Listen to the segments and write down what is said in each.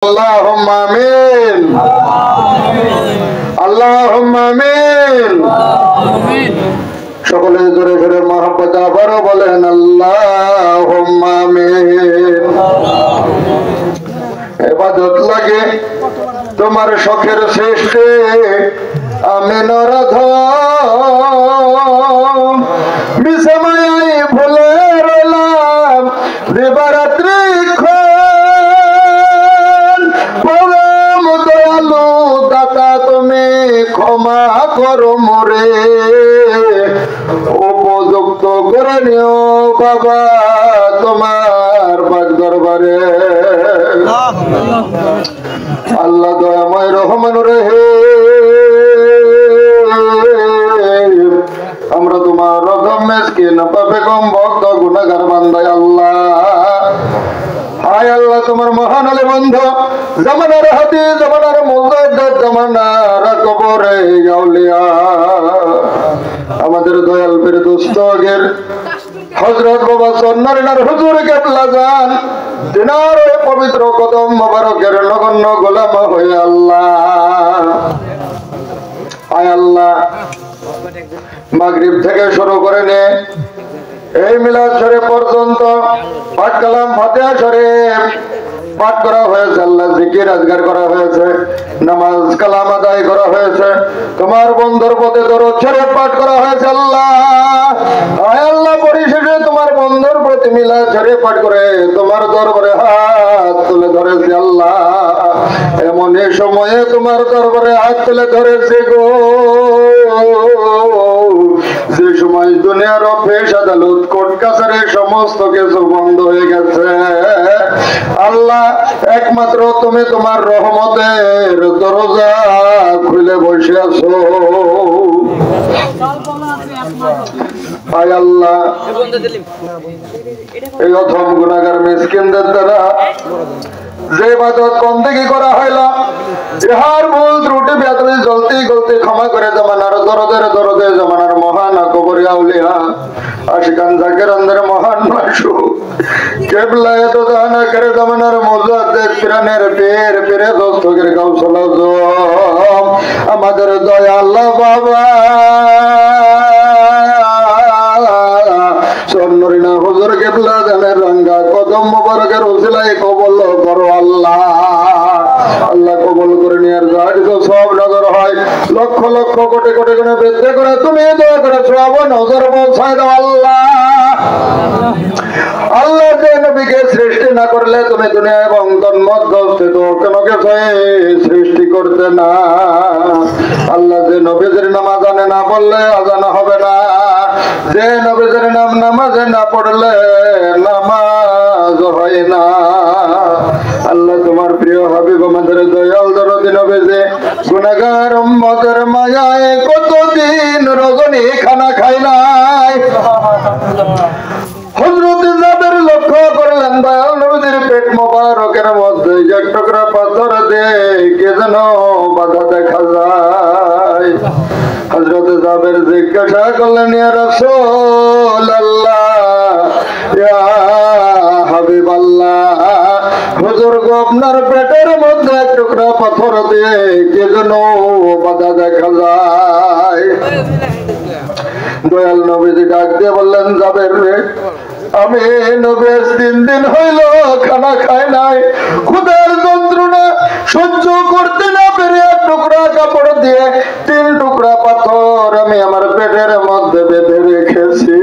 Allahumma amin. Allahumma amin. সকলে জোরে জোরে মহব্বত আবারও বলেন আল্লাহুম্মা আমিন। ইবাদত লাগে তোমার শখের সৃষ্টি আমি নরধম বিষমায় ভুলে রইলাম দিবারাত্রি তুমি ক্ষমা করো মোরে উপযুক্ত করে নিও বাবা তোমার পাক দরবারে। আল্লাহ দয়াময় রহমান রেহে আমরা তোমার রকম মিসকিন পাপে কম ভক্ত গুনাহগার বান্দা আল্লাহ। হায় আল্লাহ তোমার মহান আলী বন্ধু জামানার হাতি জামানার মুজাদ্দিদ জামানার কবরে আউলিয়া আমাদের দয়াল পীর দস্তগীর হযরত বাবা সন্ন্যারিনার হুজুর কেবলা জান দিনার ওই পবিত্র কদম মোবারকের নগণ্য গোলাম হয়ে আল্লাহ। হায় আল্লাহ মাগরিব থেকে শুরু করে নে এই মিলাদ শরীফ পর্যন্ত পাঠ কালাম ফাতিহা শরীফ পাঠ করা হয়েছে, আল্লাহ জিকির আজগার করা হয়েছে, নামাজ কালাম আদায় করা হয়েছে, তোমার বন্ধুর পথে দরুদ শরীফ পাঠ করা হয়েছে আল্লাহ। আয় আল্লাহ পরিশেষে তোমার বন্ধুর প্রতি মিলাদ শরীফ পাঠ করে তোমার দরবারে হাত তুলে ধরেছি আল্লাহ। এমন এই সময়ে তোমার দরবারে হাত তুলে ধরেছি গো যে সময় দুনিয়ার অফিস আদালত কোর্ট কাছারি সমস্ত কিছু বন্ধ হয়ে গেছে আল্লাহ। একমাত্র তুমি তোমার রহমতের দরজা খুলে বসে আছো। আয় আল্লাহ এই অথম গুনাহগার মিসকিনদের দ্বারা যে ইবাদত বন্দেগী করা হইল ইহার ভুল ত্রুটি বেয়াদবি জলতি গলতি ক্ষমা করে জামানার দরদে জামানার মহান কবরে আউলিয়া আশিকান জাকিরানদের মহান মাসুক কেবলায়ে তো জানা করে জামানার মুজাদ্দিদ পিরানের পীর পীরে দস্তগীর গাউসুল আজম আমাদের দয়াল বাবা সন্ন্যারিনা হুজুর কেবলা জানের রঙ্গা কদম মোবারকের উসিলায় কবুল করো আল্লাহ। আল্লাহ কবুল করে নিয়ার যা কিছু সব নজর হয় লক্ষ লক্ষ কোটি কোটি গুণে বৃদ্ধি করে তুমি দয়া করে সব নজর পৌঁছায় দাও আল্লাহ। আল্লাহ যে নবীকে সৃষ্টি না করলে তুমি দুনিয়া এবং তন্মধ্য স্থিত কোন কিছু সৃষ্টি করতে না। আল্লাহ যে নবীদের নামাজ জানে না বললে আজান হবে না, যে নবীদের নাম নামাজে না পড়লে নামাজ হয় না। আল্লাহ তোমার প্রিয় হাবিব আমাদের দয়াল দরদি নবী যে গুনাহগার উম্মতের মায়ায় কতদিন রজনী খানা খায় নাই হযরত জাবের লক্ষ্য করলেন দয়াল নবীর পেট মোবারকের মধ্যে এক টুকরা পাথর দিয়ে কে যেন বাধা দেখা যায়। হযরত জাবের জিজ্ঞাসা করলেন ইয়া রাসূলুল্লাহ ইয়া হাবিবাল্লাহ হুজুর গো আপনার পেটের মধ্যে এক টুকরা পাথর দিয়ে কে যেন বাধা দেখা যায়। দয়াল নবীজি ডাক দিয়ে বললেন জাবের রে আমি নবী 3 দিন হইল খানা খাই নাই, ক্ষুধার যন্ত্রণা সহ্য করতে না পেরে এক টুকরা কাপড় দিয়ে 3 টুকরা পাথর আমি আমার পেটের মধ্যে বেঁধে রেখেছি।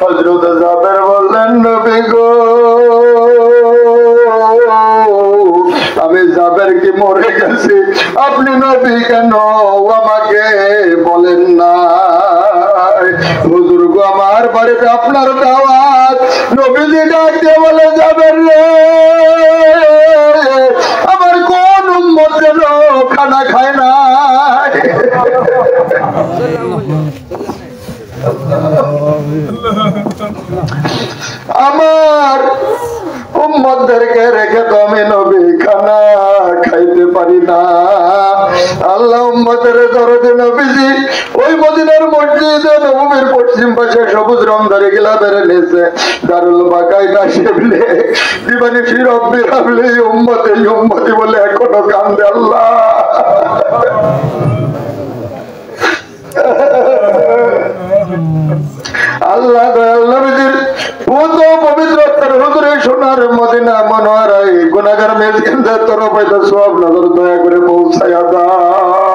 হযরত জাবের বললেন নবী গো আমি জাবের কি মরে গেছি, আপনি নবী কেন আমাকে বলেন না? হুজুর গো আমার বাড়িতে আপনার দাওয়াত। নবীজি ডাক দিয়ে বলে জাবের রে আমার কোন উম্মত যেন খানা খায় না। আমার উম্মতদেরকে রেখে তো আমি নবী খানা খাইতে পারি পারি না। আল্লাহ উম্মতের দরদে নবীজি ওই মদিনার মসজিদে নববীর পশ্চিম পাশে সবুজ রংধারী গিলাফের নিচে দারুল বাকায় শিবলে দিবানিশি রব্বি হাবলি উম্মতি বলে এখনো কান্দে আল্লাহ। আল্লাহ দয়াল নবীজির পূত পবিত্রতার হুজুরে সোনার মদিনা মনোয়ারায় গুনাহগার মেজকিনদের তরফ হইতে সওয়াব নজর দয়া করে পৌঁছায়া দাও।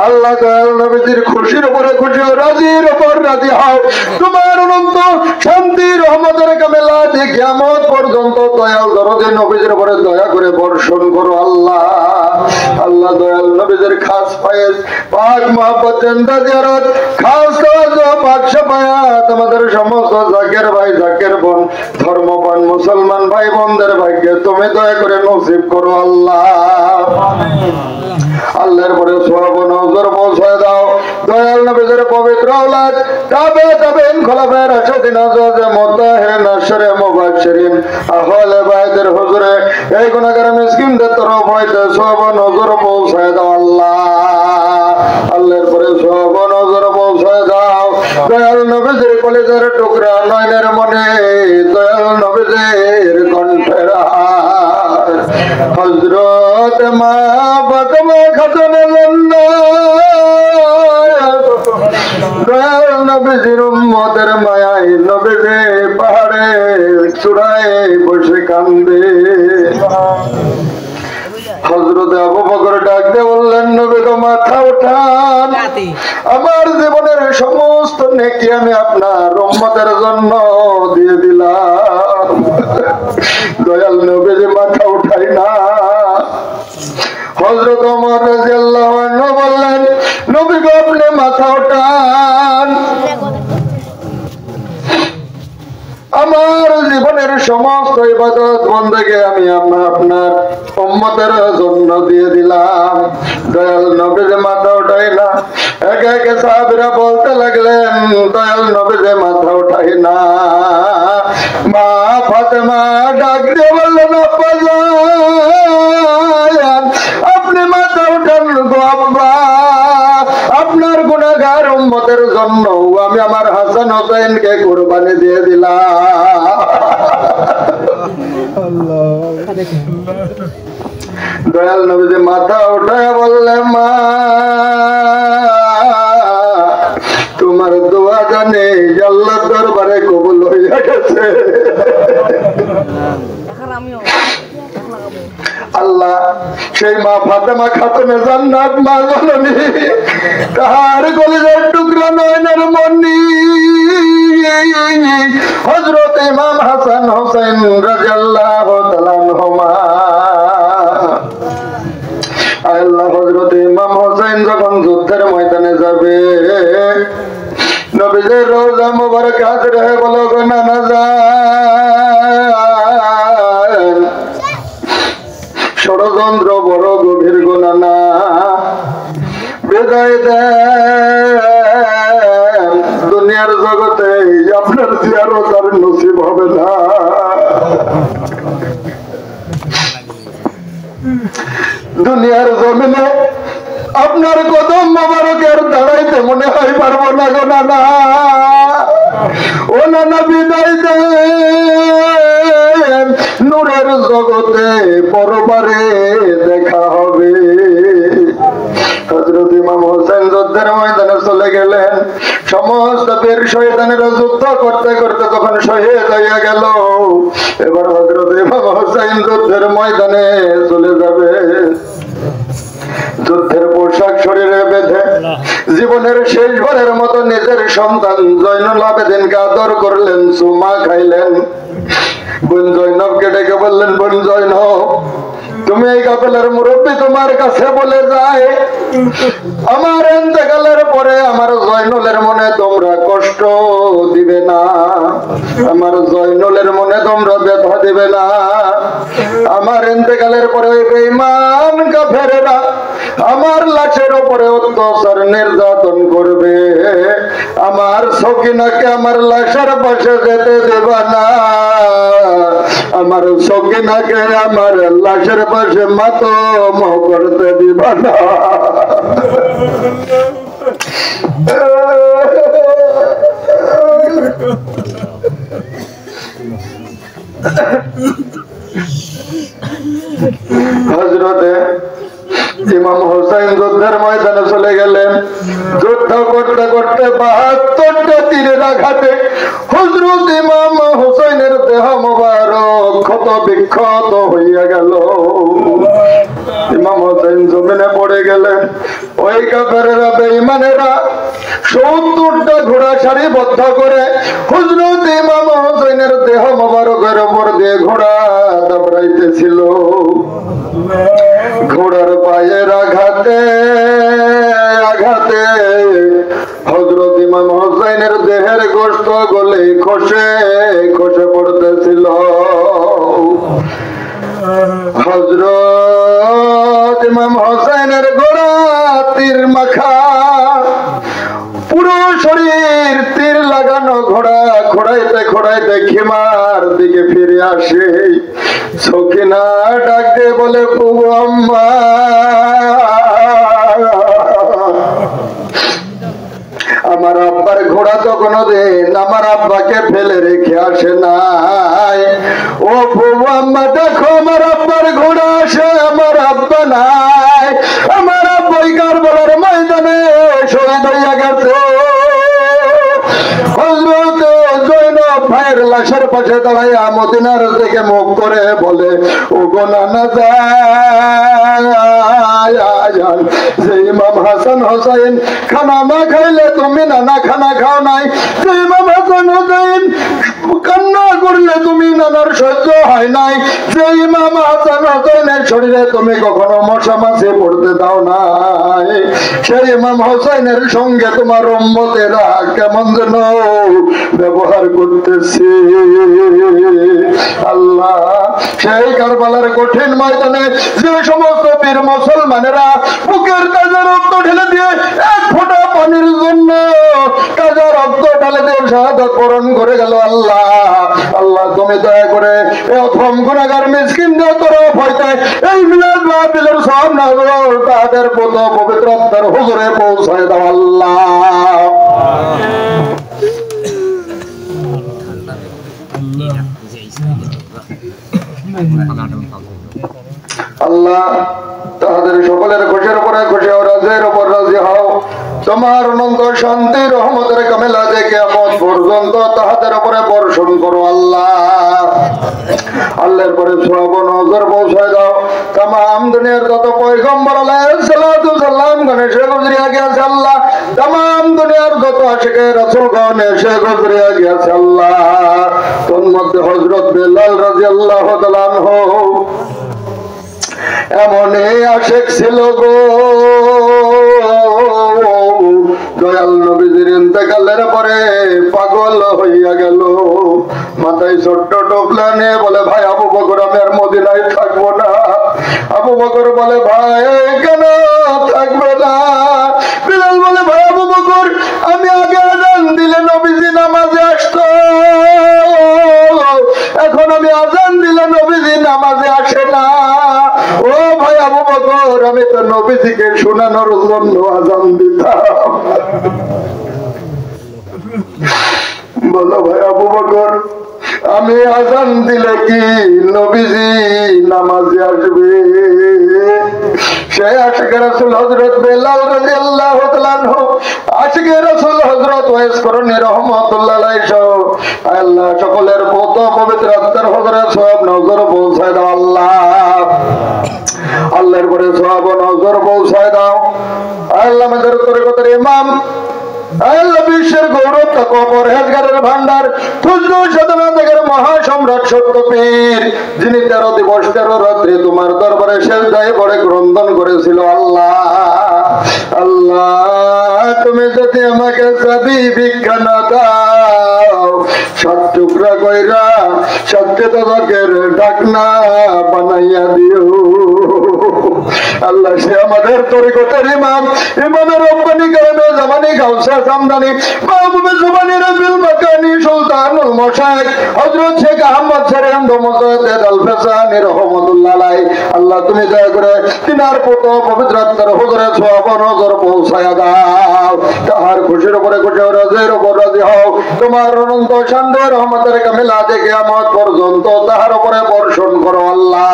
আল্লাহ দয়াল নবীজির খুশির উপরে খুশি হও, রাজির উপর রাজি হও। তোমার অনন্ত শান্তি রহমতের কামেলাতে কিয়ামত পর্যন্ত দয়াল দরদে নবীজির উপরে দয়া করে বর্ষণ করো আল্লাহ। আল্লাহ দয়াল নবীজির খাস ফয়েজ পাক মহব্বত জিন্দা জিয়ারত খাস তাওয়াজ্জু পাক শাফায়াত আমাদের সমস্ত জাকের ভাই জাকের বোন ধর্মপ্রাণ মুসলমান ভাই বোনদের ভাগ্যে তুমি দয়া করে নসিব করো আল্লাহ। আল্লাহর পরে সওয়াব নজর পৌঁছায় দাও। দয়াল নবীর পবিত্র আওলাদ তাবেইন খোলাফায়ে রাশিদিন আজওয়াজে মুতাহহিরিন আশরে মুবাশশিরিন আহলে বাইতের হুজুরে এই গুনাহগার মিসকিনদের তরফ হইতে সওয়াব নজর পৌঁছায় দাও আল্লাহ। আল্লাহর পরে সওয়াব নজর পৌঁছায় দাও। দয়াল নবীর কলিজার টুকরা নয়নের মনে দয়াল নবীর কণ্ঠের হযরত মা ফাতেমা খাতুনে জান্নাত দয়াল নবীর উম্মতের মায়ায় নবীরে পাহাড়ে চূড়ায় বসে কান্দে। হযরত আবু বকর ডাক দিয়ে বললেন, নবী গো মাথা উঠান, আমার জীবনের সমস্ত নেকি আমি আপনার উম্মতের জন্য দিয়ে দিলাম। দয়াল নবী যে মাথা উঠাই না। হযরত ওমর রাদিয়াল্লাহু আনহু বললেন, নবী গো আপনি মাথা উঠান, আমার জীবনের সমস্ত ইবাদত বন্দেগী আমি আপনার উম্মতের জন্য দিয়ে দিলাম। দয়াল নবী যে মাথা উঠাই না। একে একে সাহাবীরা বলতে লাগলেন, দয়াল নবী যে মাথা উঠাই না। মা ফাতেমা ডাক দিয়ে বললেন, আব্বা যান আপনি মাথা উঠান গো আব্বা, আপনার গুনাহগার উম্মতের জন্য আমি আমার হাসান হোসেনকে কুরবানি দিয়ে দিলাম। দয়াল নবী যে মাথা উঠায় বললেন, মা তোমার দোয়া জানে আল্লাহর দরবারে কবুল হইয়া গেছে। আল্লাহ সেই মা ফাতেমা খাতুনে জান্নাত মা জননী তাহার কলিজার টুকরা নয়নের মনি হযরত ইমাম হাসান হোসেন রাদিয়াল্লাহু তাআলা আনহুমা। আল্লাহ হযরত ইমাম হোসেন যখন যুদ্ধের ময়দানে যাবে, নবীজির রওজা মুবারক হাজির হয়ে বলো গো নানা যান, ষড়যন্ত্র বড় গভীর গো নানা, বিদায় দেন, দুনিয়ার জগতে আপনার জিয়ারত আর নসিব হবে না। দুনিয়ার জমিনে আপনার কদম মোবারকের দাঁড়াইতে মনে হয় পারবো না গো নানা। ও নানা বিদায় দেন, নূরের জগতে পরবারে দেখা হবে। হযরত ইমাম হোসেন যুদ্ধের ময়দানে চলে গেলেন। সমস্ত বীর শয়তানেরা যুদ্ধ করতে করতে যখন শহীদ হইয়া গেল, এবার হযরত ইমাম হোসেন যুদ্ধের ময়দানে চলে যাবে। যুদ্ধের পোশাক শরীরে বেঁধে জীবনের শেষবারের মতো নিজের সন্তান জয়নুল আবেদিনকে আদর করলেন, চুমা খাইলেন। বোন জয়নবকে ডেকে বললেন, বোন জয়নব তুমি এই কাফেলার মুরব্বী, তোমার কাছে বলে যায় আমার ইন্তেকালের পরে আমার জয়নুলের মনে তোমরা কষ্ট দিবে না, আমার জয়নুলের মনে তোমরা ব্যথা দিবে না। আমার ইন্তেকালের পরে ওই বেঈমান কাফেররা আমার লাশের উপরে অত্যাচার নির্যাতন করবে, আমার সকিনাকে আমার লাশের পাশে যেতে দেবা না, আমার সকিনাকে আমার লাশের পাশে মাতম করতে দিবা না। হযরতে ইমাম হোসেন যুদ্ধের ময়দানে চলে গেলেন। যুদ্ধ করতে করতে ৭২টা তীরের আঘাতে হযরত ইমাম হোসেনের দেহ মোবারক ক্ষত বিক্ষত হইয়া গেল। ইমাম হোসেন জমিনে পড়ে গেলেন। ওই কাফেররা বেঈমানেরা ৭০টা ঘোড়া সারিবদ্ধ করে হযরত ইমাম হোসেনের দেহ মোবারকের উপর দিয়ে ঘোড়া দাবড়াইতেছিল। ঘোড়ার পায়ের আঘাতে আঘাতে হযরত ইমাম হোসেনের দেহের গোশত গলে খসে খসে পড়তেছিল। হযরত ইমাম হোসেনের ঘোড়া তীর মাখা, পুরো শরীর তীর লাগানো ঘোড়া খোড়াইতে খোড়াইতে খিমার দিকে ফিরে আসে। সকিনা ডাক দিয়ে বলে, প্রভু আম্মা, আমার আব্বার ঘোড়া তো কোনোদিন আমার আব্বাকে ফেলে রেখে আসে নাই। ও প্রভু আম্মা, দেখো আমার আব্বার ঘোড়া আসে, আমার আব্বা নাই, আমার আব্বাই কারবালার ময়দানে শহীদ হইয়া গেছে। হযরত জয়নব ভাইয়ের লাশের পাশে দাঁড়াইয়া মদিনার দিকে মুখ করে বলে, ও গো নানা যান, যে ইমাম হাসান হোসেন খানা না খাইলে তুমি নানা খানা খাও নাই, যে ইমাম হাসান হোসেন কান্না করলে তুমি নানার সহ্য হয় নাই, যে ইমাম হাসান হোসেনের শরীরে তুমি কখনো মশা মাছে পড়তে দাও নাই, সেই ইমাম হোসেনের সঙ্গে তোমার উম্মতেরা কেমন যেন ব্যবহার করতেছে। আল্লাহ, সেই কারবালার কঠিন ময়দানে যে সমস্ত বীর মুসলমানেরা বুকের তাজা রক্ত ঢেলে দিয়ে এক ফোঁটা পানির জন্য তাজা রক্ত ঢেলে দিয়ে শাহাদাত বরণ করে গেল, আল্লাহ আল্লাহ তুমি দয়া করে এই অথম গুনাহগার মিসকিনদের তরফ হইতে এই মিলাদ মাহফিলের সব নজর তাদের পদ পবিত্র আত্মার হুজুরে পৌঁছায় দাও আল্লাহ। আল্লাহ, তাহাদের সকলের খুশির উপরে খুশি ও রাজের উপর রাজি হও। তোমার অনন্ত শান্তি রহমতের কামেলা দেখে কিয়ামত পর্যন্ত তাহাদের উপরে বর্ষণ করো আল্লাহ। আল্লাহর পরে সওয়াব নজর পৌঁছায় দাও। तमाम দুনিয়ার যত পয়গম্বর আলাইহিস সালাতু সালাম গণেশে গুজরিয়া গিয়েছে আল্লাহ, तमाम দুনিয়ার যত আশিকে রাসূল গণেশে গুজরিয়া গিয়েছে আল্লাহ। তোর মধ্যে হযরত বেলাল রাদিয়াল্লাহু তাআলা আনহু এমনই আশিক ছিল গো, দয়াল নবীজির ইন্তেকালের পরে পাগল হইয়া গেল। মাথায় ছোট্ট টোপলা নিয়ে বলে, ভাই আবু বকর আমি আর মদিনায় থাকবো না। আবু বকর বলে, ভাই কেন থাকবে না? বিলাল বলে, ভাই আবু বকর আমি আগে আজান দিলে নবীজি নামাজে আসতো, এখন আমি আজান দিলে নবীজি নামাজে আসে না। ও ভাই আবু বকর আমি তো নবীজিকে শোনানোর জন্য আজান দিতাম। বলো ভাই আবু বকর আমি আজান দিলে কি নবীজি নামাজে আসবে? সেই আশিকে রাসূল হযরত বেলাল রাদিয়াল্লাহু তাআলা আনহু, আশিকে রাসূল হযরত ওয়াইস করনী রাহমাতুল্লাহ আলাইহি সহ আল্লাহ সকলের পত পবিত্র আত্মার হযরত সওয়াব নজর পৌঁছায় দাও আল্লাহ। আল্লাহর পরে সওয়াব নজর পৌঁছায় দাও আল্লাহ। আমাদের তরিকতের ইমাম আল্লাহ, বিশ্বের গৌরব তাকওয়া পরহেজগারের ভান্ডার খুজরু সাধনাদের মহাসম্রাট সত্য পীর, যিনি 13 দিবস 13 রাত্রি তোমার দরবারে সেজদায় পড়ে ক্রন্দন করেছিল আল্লাহ। আল্লাহ তুমি যদি আমাকে চাবি ভিক্ষা না দাও, 7 টুকরা কইরা সত্যি তদকের ডাকনা বানাইয়া দিও আল্লাহ। সে আমাদের তরিকতের ইমাম, ইমামের রব্বানি কারণে জামানি গাউসে সামদানি মাহবুবে জুবানি রাবিল মাকানি সুলতানুল মশায়েখ হযরত শেখ আহমদ শরীফ মুজাদ্দিদ আল ফেসানি রাহমাতুল্লাহ আলাইহি। আল্লাহ তুমি দয়া করে তিনার পুত্র পবিত্র আত্মার হুজুরে সওয়াব নজর পৌঁছায়া দাও। তাহার খুশির উপরে খুশি, রাজির উপর রাজি হও। তোমার অনন্ত শান্তি রহমতের কামিলা আজ কিয়ামত পর্যন্ত তাহার উপরে বর্ষণ করো আল্লাহ।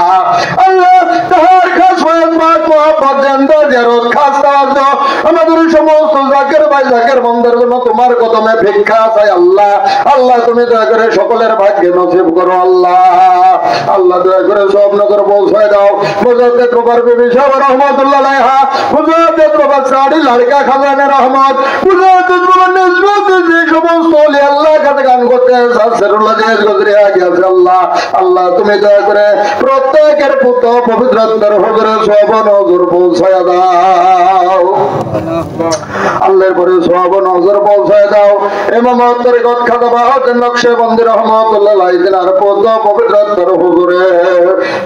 আল্লাহ তাহার খাস ফয়জবাত মুহাব্বত জানতে জিয়ারত খাস তাওয়াজ্জু আমাদের সমস্ত জাকের ভাই জাকের বন্দের জন্য তোমার কদমে ভিক্ষা চাই আল্লাহ। আল্লাহ তুমি দয়া করে সকলের ভাগ্যে নসিব করো আল্লাহ। আল্লাহ দয়া করে সব নজর পৌঁছায় দাও। মুজাদ্দিদ রুবার বিবি সাহেব রহমাতুল্লাহ আলাইহা, মুজাদ্দিদ রুবার সাদি লড়কা খাজানে রহমত, মুজাদ্দিদ রুবার নজরুল যে সমস্ত ওলি আল্লাহ কাছে গান করতে সাসরুল্লাহ জিয়াজ গুজরিয়া গিয়েছে আল্লাহ। আল্লাহ তুমি দয়া করে প্রত্যেকের পুত্র পবিত্র আত্মার হুজুরে সওয়াব নজর পৌঁছায় দাও। আল্লাহর পরে সওয়াব নজর পৌঁছায় দাও। ইমাম তরিকত খাজা বাহাউদ্দিন নকশবন্দি রাহমাতুল্লাহ আলাইহি তিনার পুত্র পবিত্র আত্মার হুজুরে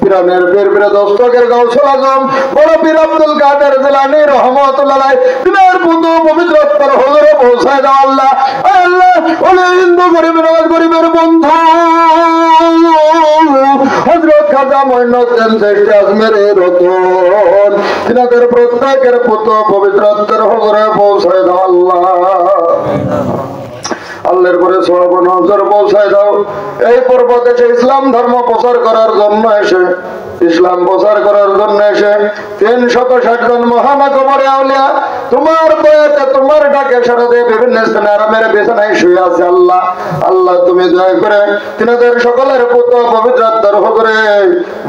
পিরানের পীর পীর দস্তকের গাউসুল আজম বড় পীর আব্দুল কাদের জিলানী রাহমাতুল্লাহ আলাইহি তিনার পুত্র পবিত্র আত্মার হুজুরে পৌঁছায় দাও আল্লাহ। আল্লাহ ওলে হিন্দু গরিবের গরিবের বন্ধু হযরত খাজা মঈনুদ্দিন চিশতি আজমেরের রতন তিনাদের প্রত্যেকের পুত্র পবিত্র আত্মার হুজুরে পৌঁছায় দাও আল্লাহ। আল্লাহর পরে সওয়াব নজর পৌঁছায় দাও। এই পর্বতে ইসলাম ধর্ম প্রচার করার জন্য এসে, ইসলাম প্রচার করার জন্য এসে 360 জন মহানগরে আউলিয়া তোমার দয়াতে তোমার ডাকে সাড়া দিয়ে বিভিন্ন স্থানে আরামের বিছানায় শুয়ে আছে আল্লাহ। আল্লাহ তুমি দয়া করে তিনাদের সকলের পুত্র পবিত্র আত্মার হুজুরে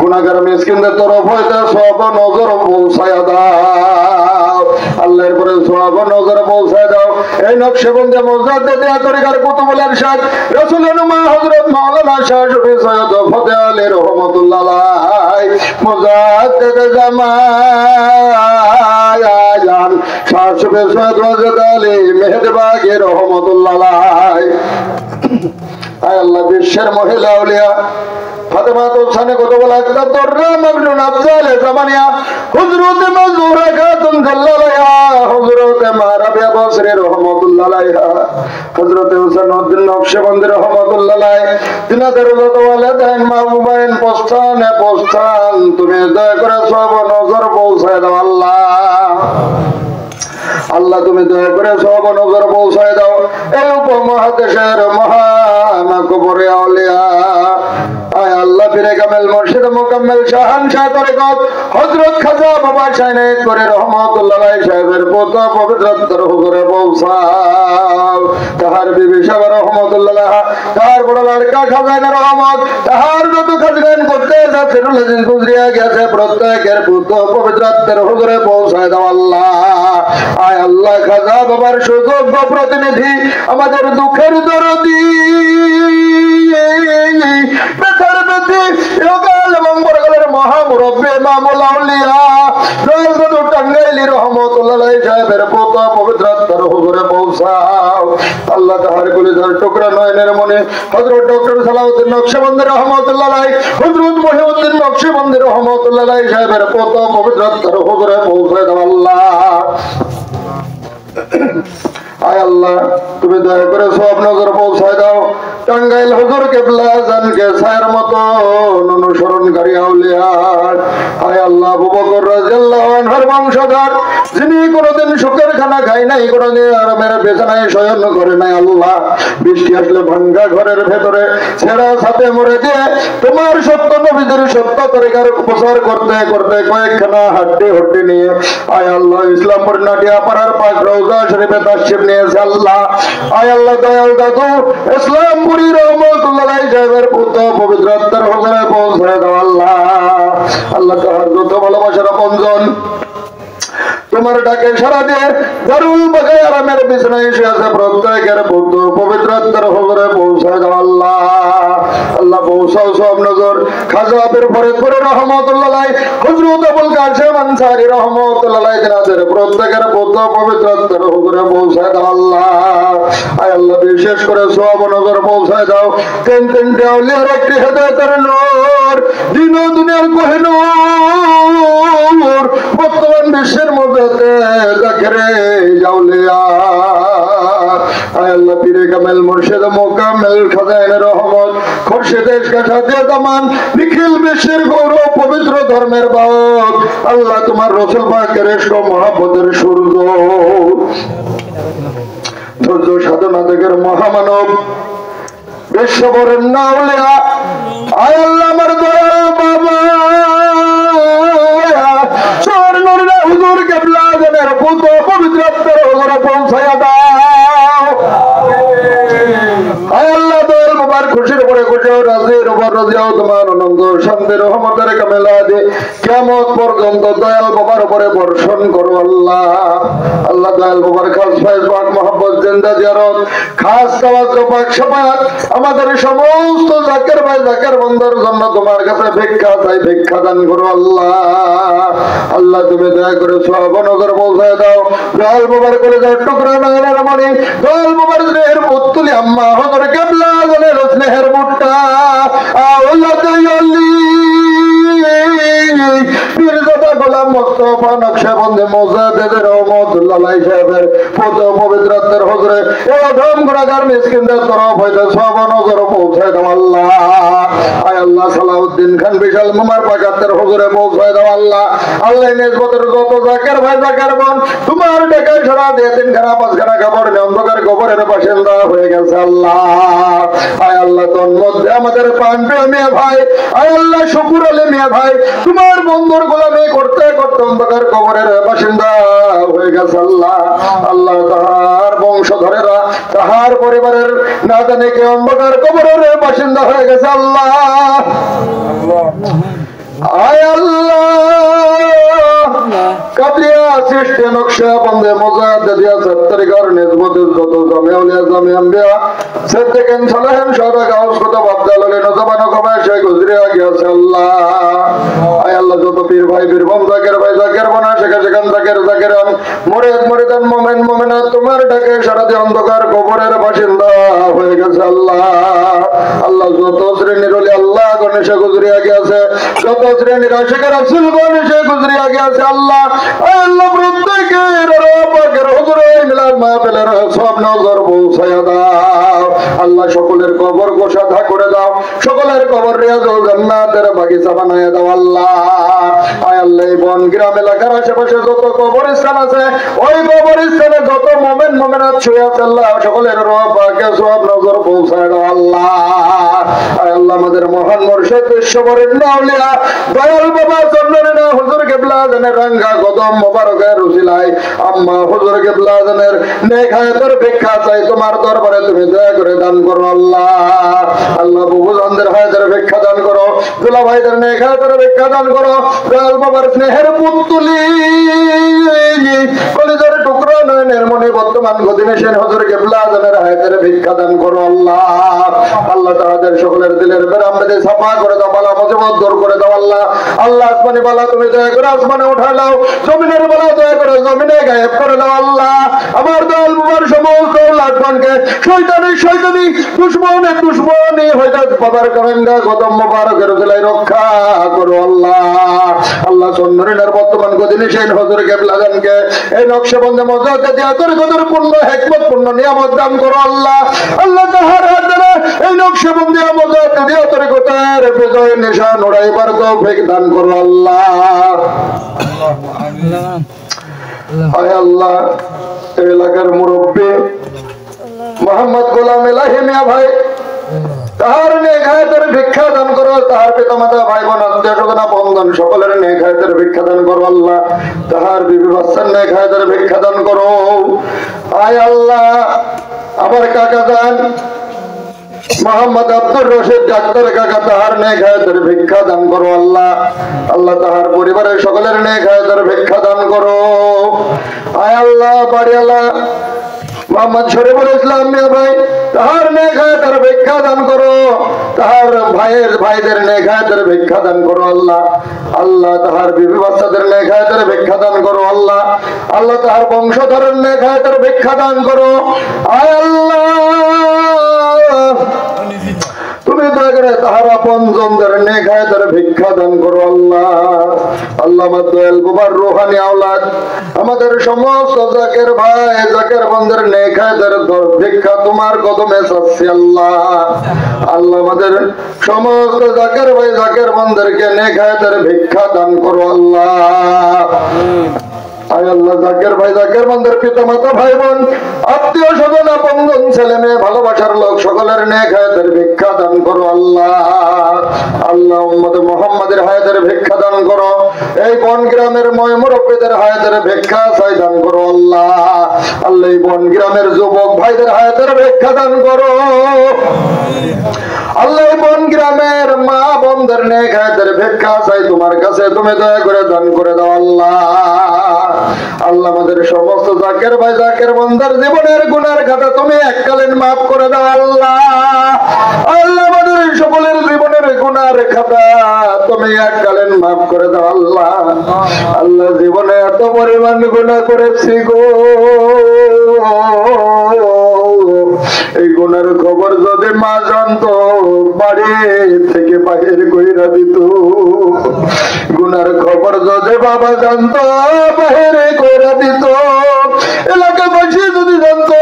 গুনাহগার মিসকিনদের তরফ হইতে সওয়াব নজর পৌঁছায় দাও। আল্লাহর পরে সওয়াব নজর পৌঁছায় দাও। এই নকশবন্দি মুজাদ্দিদ তরিকার কুতুবুল ইরশাদ রাসূলুল মা হযরত মাওলানা শাহ শফি সৈয়দ ফতেহ আলী রাহমাতুল্লাহ আলাইহি মুজাদ্দিদ জামায়ান শাহ শফি সৈয়দ ওয়াজেদ আলী মেহেরবাগী রাহমাতুল্লাহ আলাইহি। আয় আল্লাহ বিশ্বের মহিলা আউলিয়া ফাতেমাতুল সানে কুতুবুল আকতাব দররা মাবনুন আফজাল জামানিয়া হযরত মাজুরা খাতুন জাল্লালাইহা হযরত মা রাবিয়া বসরি রাহমাতুল্লাহ আলাইহা হযরত হুসাইনুদ্দিন নকশবন্দি রাহমাতুল্লাহ আলাইহি তিনাদের যত ওয়ালিদাইন মাহবুবাইন পস্তান তুমি দয়া করে সওয়াব নজর পৌঁছায় দাও আল্লাহ। আল্লাহ তুমি দয়া করে সওয়াব নজর পৌঁছায় দাও। এই উপমহাদেশের মহানগরে আউলিয়া আয় আল্লাহ পীরে কামেল মুর্শিদ মুকাম্মেল শাহানশাহ তরিকত হযরত খাজা বাবা শাইনাত করে রহমাতুল্লাহ আলাইহি সাহেবের পুত্র পবিত্র আত্মার হুজুরে পৌঁছাও। তাহার বিবি সাহেব রহমাতুল্লাহ আলাইহা, তাহার বড় লড়কা খাজানা রহমত, তাহার যত খাজগান করতে যাচ্ছে রুলাজিন গুজরিয়া গেছে প্রত্যেকের পুত্র পবিত্র আত্মার হুজুরে পৌঁছায় দাও আল্লাহ। আয় আল্লাহ খাজা বাবার সুযোগ্য প্রতিনিধি আমাদের দুঃখের দরদি বেতার বেতি ইহকাল এবং পরকালের মহামুরব্বী ইমামুল আউলিয়া রাজু টাঙ্গাইলি রহমাতুল্লাহ আলাইহি সাহেবের পুত্র পবিত্র আত্মার হুজুরে পৌঁছাও। আল্লাহ তাহার কলিজার টুকরা নয়নের মনে হযরত ডক্টর সালাউদ্দিন নকশবন্দি রহমাতুল্লাহ আলাইহি হযরত মহিউদ্দিন নকশবন্দি রহমাতুল্লাহ আলাইহি সাহেবের পুত্র পবিত্র আত্মার হুজুরে পৌঁছায় দাও আল্লাহ। আয় আল্লাহ তুমি দয়া করে সওয়াব নজর পৌঁছায় দাও। টাঙ্গাইল হুজুর কিবলা জানকে ছায়ের মতো অনুসরণকারী আউলিয়া আয় আল্লাহ আবু বকর রাদিয়াল্লাহু আনহুর বংশধর যিনি কোনোদিন সুখের খানা খায় নাই, কোনোদিন আরামের বিছানায় শয়ন করে নাই আল্লাহ, বৃষ্টি আসলে ভাঙ্গা ঘরের ভেতরে ছেঁড়া ছাতে মরে দিয়ে তোমার সত্য নবীদের সত্য তরিকার প্রচার করতে করতে কয়েকখানা হাড্ডি নিয়ে আয় আল্লাহ ইসলামপুর নাটিয়া পাড়ার পাক রওজা শরীফে তাশরিফ নিয়েছে আল্লাহ। আয় আল্লাহ দয়াল দাদু ইসলামপুরি রহমাতুল্লাহ আলাইহি সাহেবের পুত্র পবিত্র আত্মার হুজুরে পৌঁছায় দাও আল্লাহ। আল্লাহ তাহার যত ভালোবাসার আপনজন তোমার ডাকে সারা দিয়ে দারুল বাগায় আরামের বিছানায় এসে আছে প্রত্যেকের পুত্র পবিত্র আত্মার হজরে পৌঁছায় দাও আল্লাহ। আল্লাহ পৌঁছাও সব নজর খাজা আবের ফরিদপুরে রহমতুল্লাহ, হযরত আবুল কাসেম আনসারী রহমতুল্লাহ তেনাদের প্রত্যেকের পুত্র পবিত্র আত্মার হজরে পৌঁছায় দাও আল্লাহ। আয় আল্লাহ বিশেষ করে সব নজর পৌঁছায় দাও তিনটে আউলিয়ার একটি হেদায়েতের নূর, দিন ও দুনিয়ার কোহিনূর, বর্তমান বিশ্বের মধ্যে জাকেরে আউলিয়া। আয় আল্লাহ পীরে কামেল মুর্শিদ মোকাম্মেল খাজাইনে রহমত খুরশিদ ইশক সাদিয়া জামান নিখিল বিশ্বের গৌরব পবিত্র ধর্মের বাহক আল্লাহ তোমার রাসূল পাকের ইশক মহব্বতের সূর্য ধৈর্য সাধনা থেকে মহামানব বিশ্ববরেণ্য আউলিয়া আয় আল্লাহ আমার দয়াল বাবা স্বর্ণের হুজুর কেবলা জানের পুত্র পবিত্র আত্মার হজরে পৌঁছায়া দাও। আয় আল্লাহ দয়াল বাবার খুশির উপরে খুশি হও, রাজির উপর রাজি হও, তোমার অনন্ত শান্তির রহমতের কামেলা দিয়ে কিয়ামত পর্যন্ত দয়াল বাবার উপরে বর্ষণ করো আল্লাহ। আল্লাহ দয়াল বাবার খাস ফয়েজ পাক মহব্বত জিন্দা জিয়ারত খাস তাওয়াজ্জু পাক শাফাআত আমাদের সমস্ত জাকের ভাই জাকের বন্দার জন্য তোমার কাছে ভিক্ষা চাই, ভিক্ষা দান করো আল্লাহ। আল্লাহ তুমি দয়া করে সব নজর পৌঁছায় দাও দয়াল বাবার করে যাও টুকরা নয়নের মণি দয়াল বাবার স্নেহের পুতুলি আম্মা হযরত কেবলা জানের স্নেহের মুট্টা আওলাদ আলী পীরজাদা গোলাম মুস্তাফা নকশবন্দি মুজাদ্দিদ রহমাতুল্লাহ আলাইহি সাহেবের পুত্র পবিত্র আত্মার হজরে এই অধম গুনাহগার মিসকিনদের তরফ হইতে সব নজর পৌঁছায় দাও আল্লাহ। আয় আল্লাহ সালাউদ্দিন খান বিশাল মুমার পাকাতের হজরে পৌঁছায় দাও আল্লাহ। আল্লাহ নিসবতের যত জাকের ভাই জাকের বোন তোমার টাকায় সারা দিয়ে তিনখানা পাঁচখানা কাপড় নিয়ে অন্ধকার কবরের বাসিন্দা হয়ে গেছে আল্লাহ। আয় আল্লাহ তোর মধ্যে আমাদের প্রাণপ্রিয় মেয়ে ভাই আয় আল্লাহ শুকুর আলী মেয়ে ভাই তোমার বন্ধুর গোলামি করতে করতে অন্ধকার কবরের বাসিন্দা হয়ে গেছে আল্লাহ। আল্লাহ তাহার বংশধরেরা তাহার পরিবারের না জানে কে অন্ধকার কবরের বাসিন্দা হয়ে গেছে আল্লাহ। আয় আল্লাহ কাবলিয়া সৃষ্টি নকশা বন্দে মুজাদ্দিদিয়া সত্তরিকার নিসবতের যত জামিউলিয়া জামিআম্বিয়া সিদ্দিকিন সালেহিন সাদা গাউস কুতুব আব্দালুল নজবান কবায় শেখ হুজরিয়া গিয়াছে আল্লাহ। আয় আল্লাহ যত পীর ভাই পীর বম জাকের ভাই জাকের বনা শেখা শেখান জাকের জাকেরান মুরিদ মুরিদান মুমিন মুমিনাত তোমার ডাকে সারা দিয়ে অন্ধকার কবরের বাসিন্দা হয়ে গেছে আল্লাহ। আল্লাহ যত শ্রেণীর ওলি আল্লাহ গণেশে গুজরিয়া গিয়াছে যত শ্রেণীর আশিক রাসূল গণেশে গুজরিয়া গিয়াছে আল্লাহ। আল্লাহ প্রত্যেকের পাকের হুজুরে মিলাদ মাহফিলের সব নজর পৌঁছায়া দাও আল্লাহ। সকলের কবর গোসাধা করে দাও, সকলের কবর রিয়াজুল জান্নাতের বাগিচা বানায়া দাও আল্লাহ। আয় আল্লাহ বন গ্রাম এলাকার আশেপাশে যত কবরস্থান আছে ওই কবরস্থানে যত মুমিন মুমিনাত শুয়ে আছে আল্লাহ সকলের রূহ পাকে সব নজর পৌঁছায় দাও আল্লাহ। আয় আল্লাহ আমাদের মহান মুর্শিদ বিশ্ববরেণ্য আউলিয়া দয়াল বাবা চন্দ্রের হুজুর কেবলা জানের রাঙ্গা কদম মোবারকের উসিলায় আম্মা হুজুর কেবলা জানের নেক হায়াতের ভিক্ষা চাই তোমার দরবারে তুমি দয়া করে দান করো আল্লাহ। আল্লাহ বুবু জানদের হায়াতের ভিক্ষা দান করো, দুলা ভাইদের নেক হায়াতের ভিক্ষা দান করো, দয়াল বাবার স্নেহের পুতুলি কলিজার টুকরা নয়নের মনে বর্তমান গদিনে সেন হুজুর কেবলা জানের হায়াতের ভিক্ষা দান করো আল্লাহ। আল্লাহ তাদের সকলের দিলের বেরাম বেঁধে সাফা করে দাও, বালা মুসিবত দূর করে দাও আল্লাহ। আল্লাহ আসমানি বালা তুমি দয়া করে আসমানে উঠায় দাও, জমিনের বালা দয়া করে জমিনে গায়েব করে দাও আল্লাহ। আমার দয়াল বাবার সমস্ত লাটমানকে শয়তানি দুশমনের দুশমনি হইতে বাবার কারণে কদম মোবারকের জেলায় রক্ষা করো আল্লাহ। আল্লাহ চন্দ্রের বর্তমান গদিনে সেন হুজুর কেবলা জানকে এই নকশবন্দি মুজাদ্দিদ আতর কদর পূর্ণ হিকমত পূর্ণ নিয়ামত দান করো আল্লাহ। আল্লাহ তাহার হাতে এই নকশবন্দি মুজাদ্দিদ আতর কদর বিজয় নিশান উড়াইবার তৌফিক দান করো আল্লাহ। আয় আল্লাহ এলাকার মুরব্বী মোহাম্মদ গোলাম এলাহি মিয়া ভাই তাহার নেক হায়াতের ভিক্ষা দান করো, তাহার পিতা মাতা ভাই বোন আত্মীয় স্বজন বন্ধন সকলের নেক হায়াতের ভিক্ষা দান করো আল্লাহ। তাহার বিবি বাচ্চার নেক হায়াতের ভিক্ষা দান করো। আয় আল্লাহ আমার কাকা জান মোহাম্মদ আব্দুর রশিদ ডাক্তার কাকা তাহার নেক হায়াতের ভিক্ষা দান করো আল্লাহ। আল্লাহ তাহার পরিবারের সকলের নেক হায়াতের ভিক্ষা দান করো। আয় আল্লাহ বাড়িওয়ালা মোহাম্মদ শরীফুল ইসলাম মিয়া ভাই তাহার নেক হায়াতের ভিক্ষা দান করো। তাহার ভাইদের নেক হায়াতের ভিক্ষা দান করো আল্লাহ। আল্লাহ তাহার বিবি বাচ্চাদের নেক হায়াতের ভিক্ষা দান করো আল্লাহ। আল্লাহ তাহার বংশধরের নেক হায়াতের ভিক্ষা দান করো। আয় আল্লাহ তুমি দয়া করে তাহার আপনজনদের নেক হায়াতের ভিক্ষা দান করো আল্লাহ। আল্লাহ আমার দয়াল বাবার রূহানি আওলাদ আমাদের সমস্ত জাকের ভাই জাকের বন্ধের নেক হায়াতের ভিক্ষা তোমার কদমে চাচ্ছি আল্লাহ। আল্লাহ আমাদের সমস্ত জাকের ভাই জাকের বন্ধেরকে নেক হায়াতের ভিক্ষা দান করো আল্লাহ। আয় আল্লাহ জাকের ভাই জাকের বন্ধের পিতা মাতা ভাই বোন আত্মীয় স্বজন আপনজন ছেলে মেয়ে ভালোবাসার লোক সকলের নেক হায়াতের ভিক্ষা দান করো আল্লাহ। আল্লাহ উম্মতে মুহাম্মাদের হায়াতের ভিক্ষা দান করো। এই বন গ্রামের ময় মুরব্বীদের হায়াতের ভিক্ষা চাই দান করো আল্লাহ। আল্লাহ এই বন গ্রামের যুবক ভাইদের হায়াতের ভিক্ষা দান করো আল্লাহ। এই বন গ্রামের মা বোনদের নেক হায়াতের ভিক্ষা চাই তোমার কাছে, তুমি দয়া করে দান করে দাও আল্লাহ। আল্লাহ আমাদের সমস্ত জাকের ভাই জাকের বন্দার জীবনের গুনার খাতা তুমি এককালীন মাফ করে দাও আল্লাহ। আল্লাহ আমাদের সকলের জীবনের গুনার খাতা তুমি এককালীন মাফ করে দাও আল্লাহ। আল্লাহ জীবনে এত পরিমাণ গুনাহ করেছি গো, এই গুনার খবর যদি মা জানতো বাড়ি থেকে বাহির কইরা দিত। গুনার খবর যদি বাবা জানতো বাহিরে কইরা দিত। এলাকাবাসী যদি জানতো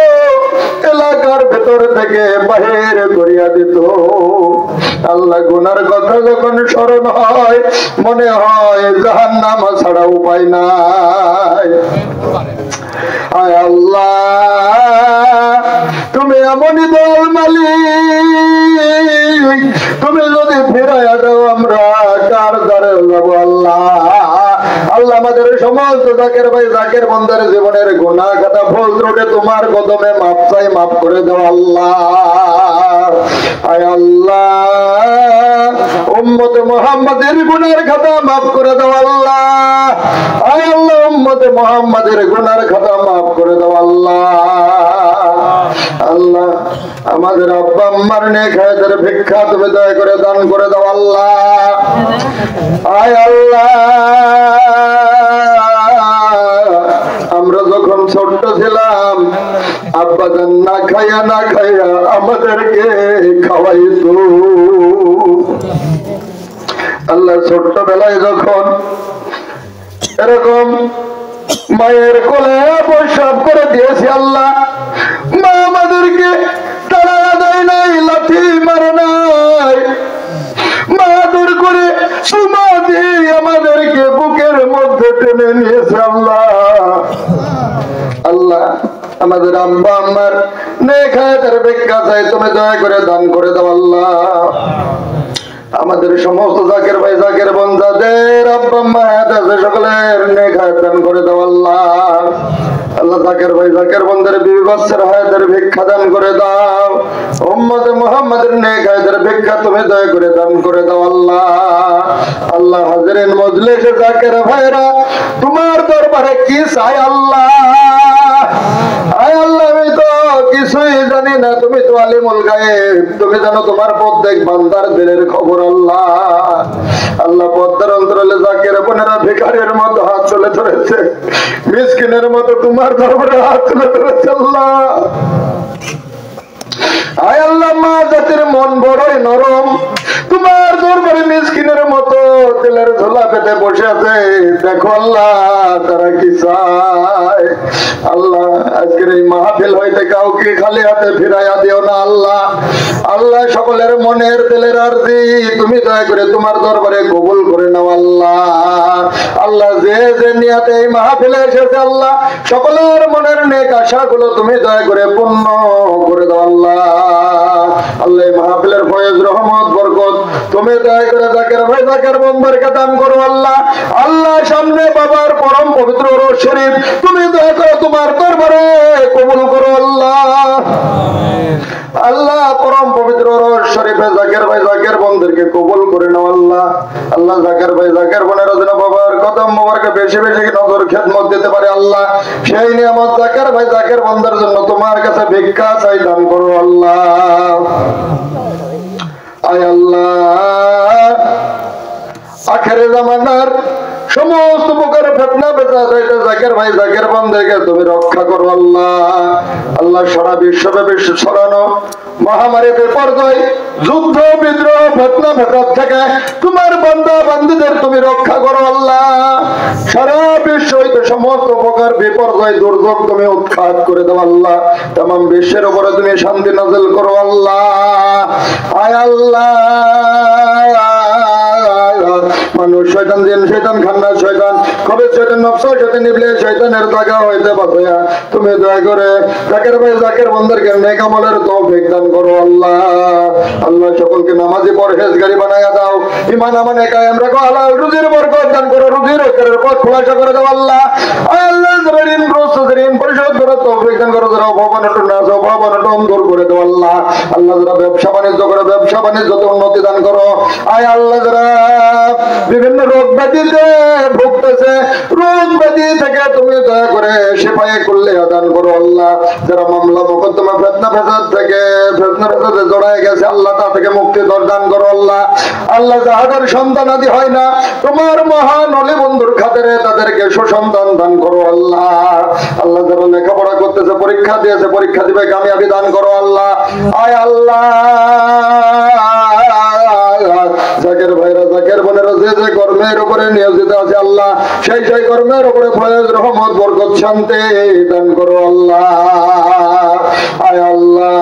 এলাকার ভেতর থেকে বাহির করিয়া দিত। আল্লাহ গুনার কথা যখন স্মরণ হয় মনে হয় জাহান্নাম ছাড়া উপায় নাই। আয় আল্লাহ তুমি এমনই দয়াল মালিক, তুমি যদি ফিরাইয়া দাও আমরা কার দ্বারে যাব আল্লাহ। আল্লাহ আমাদের সমস্ত জাকের ভাই জাকের বন্দার জীবনের গুনাহ খাতা ভুল ত্রুটি তোমার কদমে মাপ চাই, মাফ করে দাও আল্লাহ। আয় আল্লাহ উম্মতে মুহাম্মাদের গুনার খাতা মাফ করে দাও আল্লাহ। আয় আল্লাহ উম্মতে মুহাম্মাদের গুনার খাতা মাফ করে দাও আল্লাহ। আল্লাহ আমাদের আব্বা আম্মার নেক হায়াতের ভিক্ষা তুমি দয়া করে দান করে দাও আল্লাহ। আয় আল্লাহ আমরা যখন ছোট্ট ছিলাম আব্বা জান না খাইয়া আমাদেরকে খাওয়াইতো। আল্লাহ ছোট্টবেলায় যখন এরকম মায়ের কোলে প্রসাব করে দিয়েছি আল্লাহ, মা আমাদেরকে তাড়া দেয় নাই, লাথি মারে নাই, মা দূর করে সুমা দিয়ে আমাদেরকে বুকের মধ্যে টেনে নিয়েছে আল্লাহ। আল্লাহ আমাদের আব্বা আম্মার নেক হায়াতের ভিক্ষা চাই, তুমি দয়া করে দান করে দাও আল্লাহ। আমাদের সমস্ত জাকের ভাই জাকের বন্দাদের আব্বা আম্মা হায়াত আছে সকলের নেক হায়াত দান করে দাও আল্লাহ। আল্লাহ জাকের ভাই জাকের বন্দার বিবি বাচ্চার হায়াতের ভিক্ষা দান করে দাও। উম্মতে মুহাম্মাদের নেক হায়াতের ভিক্ষা তুমি দয়া করে দান করে দাও আল্লাহ। আল্লাহ হাজিরিন মজলিসে জাকের ভাইরা তোমার দরবারে কি চাই আল্লাহ। আয় আল্লাহ আমি তো কিছুই জানি না, তুমি তো আলিমুল গায়েব, তুমি জানো তোমার প্রত্যেক বান্দার দিলের খবর আল্লাহ। আল্লাহ পদ্মার অন্তরালে জাকের বোনেরা ভিখারির মতো হাত তুলে ধরেছে, মিসকিনের মতো তোমার দরবারে হাত তুলে ধরেছে আল্লাহ। আয় আল্লাহ মা জাতির মন বড়ই নরম, তোমার দরবারে মিসকিনের মতো তেলের ঝোলা পেতে বসে আছে, দেখো আল্লাহ তারা কি চায়। আল্লাহ আজকের এই মাহফিল হইতে কাউকে খালি হাতে ফিরাইয়া দিও না আল্লাহ। আল্লাহ সকলের মনের তেলের আরজি তুমি দয়া করে তোমার দরবারে কবুল করে নাও আল্লাহ। আল্লাহ যে যে নিয়াতে এই মাহফিলে এসেছে আল্লাহ সকলের মনের নেক আশাগুলো তুমি দয়া করে পূর্ণ করে দাও আল্লাহ। আল্লাহ মাহফিলের ফয়েজ রহমত বরকত তুমি দয়া করে জাকের ভাই জাকের বন্দারকে দান করো আল্লাহ। আল্লাহ সামনে বাবার পরম পবিত্র রোজ শরীফ তুমি দয়া করে তোমার দরবারে কবুল করো আল্লাহ। আল্লাহ পরম পবিত্র রোজ শরীফে জাকির ভাই জাকির বোনদেরকে কবুল করে নাও আল্লাহ। আল্লাহ জাকির ভাই জাকির বোনের যেন বাবার কদম মোবারকে বেশি বেশি নজর খেদমত দিতে পারে আল্লাহ। সেই নিয়ামত জাকির ভাই জাকির বোনদের জন্য তোমার কাছে ভিক্ষা চাই, দান করো আল্লাহ। আয় আল্লাহ, আখেরে জামানার সমস্ত প্রকার ফিতনা বেচা যাইতে জাকির ভাই জাকির বোনদেরকে তুমি রক্ষা করো আল্লাহ। আল্লাহ সারা বিশ্বব্যাপী ছড়ানো মহামারী বিপর্যয় যুদ্ধ বিদ্রোহ ফিতনা ফেসাদ থেকে তোমার বান্দা বান্দীদের তুমি রক্ষা করো আল্লাহ। সারা বিশ্ব হইতে সমস্ত প্রকার বিপর্যয় দুর্যোগ তুমি উৎখাত করে দাও আল্লাহ। तमाम বিশ্বের উপরে তুমি শান্তি নাযিল করো আল্লাহ। আয় আল্লাহ, মানুষ শয়তান জিন শয়তান খান্না শয়তান কবে শয়তান নফস শয়তান ইবলিস শয়তানের জায়গা হইতে বাঁচায়া তুমি দয়া করে জাকির ভাই জাকির বন্দেরকে নেক আমলের তৌফিক দান করো আল্লাহ। আল্লাহ সকলকে নামাজি পরহেজগারি বানায়া দাও, ঈমান আমানে কায়েম রাখো আল্লাহ। রুজির বরকত দান করো, রুজির রোজগারের পথ খোলাসা করে দাও আল্লাহ। আল্লাহ জরিন রোজ ঋণ পরিশোধ করে তৌফিক দান করো, যারা অভাবনটন আছে অভাবনটন দূর করে দাও আল্লাহ। আল্লাহ যারা ব্যবসা বাণিজ্য করে ব্যবসা বাণিজ্যতে উন্নতি দান করো। আয় আল্লাহ, যারা বিভিন্ন রোগ ব্যাধিতে ভুগতেছে রোগ ব্যাধি থেকে তুমি দয়া করে শিফায়ে কুল্লি দান করো আল্লাহ। যারা মামলা মোকদ্দমা ফিতনা ফেসাদ থেকে ফিতনা ফেসাদে জড়ায় গেছে আল্লাহ, তা থেকে মুক্তি দান করো আল্লাহ। আল্লাহ যাদের সন্তান আদি হয় না তোমার মহান ওলি বন্ধুর খাতিরে তাদেরকে সুসন্তান দান করো আল্লাহ। আল্লাহ যারা লেখাপড়া করতেছে পরীক্ষা দিয়েছে পরীক্ষা দিবে কামিয়াবি দান করো আল্লাহ। আয় আল্লাহ, জাকির ভাইরা জাকির বোনেরা যে যে কর্মের উপরে নিয়োজিত আছে আল্লাহ, সেই সেই কর্মের উপরে ফয়েজ রহমত বরকত শান্তি দান করো আল্লাহ। আয় আল্লাহ,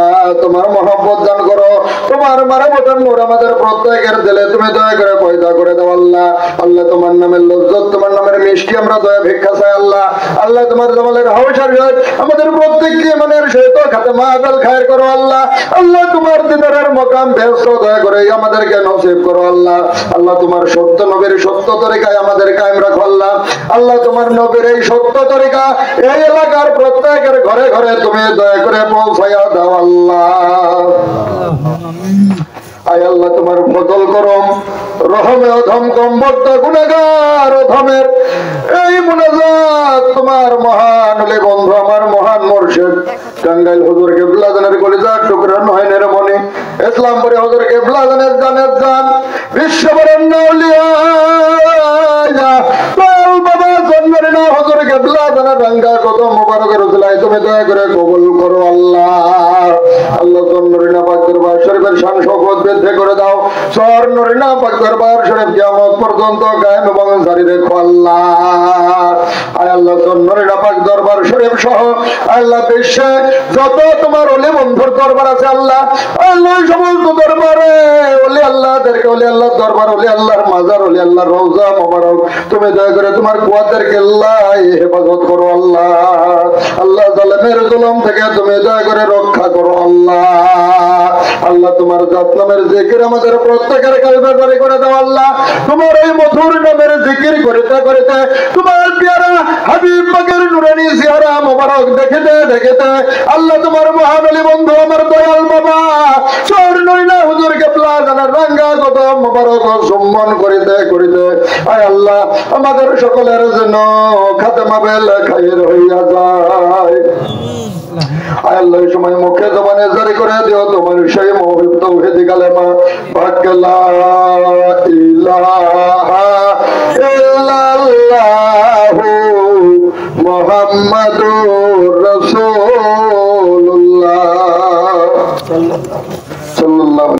তোমার মহব্বত দান করো, তোমার মারফতের নূর আমাদের প্রত্যেকের দিলে তুমি দয়া করে পয়দা করে দাও আল্লাহ। আল্লাহ তোমার নামের লজ্জত তোমার নামের মিষ্টি আমরা দয়া ভিক্ষা চাই আল্লাহ। আল্লাহ তোমার জামালের হাওসার সহিত আমাদের প্রত্যেককে মনের সহিত খাতে মাহফিল খায়ের করো আল্লাহ। আল্লাহ তোমার দিদারের মকাম বেহেশত দয়া করে আমাদেরকে নসিব করো আল্লাহ। আল্লাহ তোমার সত্য নবীর সত্য তরিকায় আমাদের কায়েম রাখো আল্লাহ। আল্লাহ তোমার নবীর এই সত্য তরিকা এই এলাকার প্রত্যেকের ঘরে ঘরে তুমি দয়া করে পৌঁছায়া দাও আল্লাহ। আয় আল্লাহ, তোমার ফজল করম রহমে অধম কমবক্তা গুনাহগার অধমের এই মুনাজাত তোমার মহান ওলি বন্ধু আমার মহান মুর্শিদ টাঙ্গাইল হুজুর কিবলা জানের কলিজার টুকরা নয়নের মনি ইসলামপুরে হুজুর কিবলা জানের জানের জান বিশ্ববরেণ্য আউলিয়া বাবা জন্মের না হুজুর কিবলা জানের রাঙ্গা কদম মোবারকের উজলায় তুমি দয়া করে কবুল করো আল্লাহ। আল্লাহ জন্মের না পাক দরবার শরীফের শান শওকত বৃদ্ধি করে দাও। স্বর্ণের না পাক দরবার শরীফ কিয়ামত পর্যন্ত কায়েম এবং জারি রেখো আল্লাহ। আয় আল্লাহ, জন্মের না পাক দরবার শরীফ সহ আল্লাহ বিশ্বে যত তোমার ওলি বন্ধুর দরবার আছে আল্লাহ, আল্লাহ সমস্ত দরবারে ওলি আল্লাহদেরকে ওলি আল্লাহর দরবার ওলি আল্লাহর মাজার ওলি আল্লাহর রওজা মোবারক তুমি দয়া করে তোমার কুয়াদেরকে আল্লাহ হেফাজত করো আল্লাহ। আল্লাহ জালেমের জুলুম থেকে তুমি দয়া করে রক্ষা করো আল্লাহ। আল্লাহ তোমার জাত নামের জিকির আমাদের প্রত্যেকের কলবে জারি করে দাও আল্লাহ। তোমার এই মধুর নামের জিকির করিতে করিতে তোমার প্যারা হাবিব পাকের নুরানি চেহারা মোবারক দেখিতে দেখিতে আল্লাহ তোমার মহান ওলি বন্ধু আমার দয়াল বাবা স্বর্ণইলা হুজুর কিবলা জানের রাঙ্গা কদম মোবারক সম্মান করিতে করিতে আয় আল্লাহ আমাদের সকলের জন্য খাতেমা বেল খায়ের হইয়া যায়। আয় আল্লাহ সময় মুখে জবানে জারি করে দিও তোমার সেই মহিব তাওহীদি কালেমা পাক লা ইলাহা ইল্লাল্লাহু মুহাম্মাদুর রাসূলুল্লাহ সাল্লাল্লাহু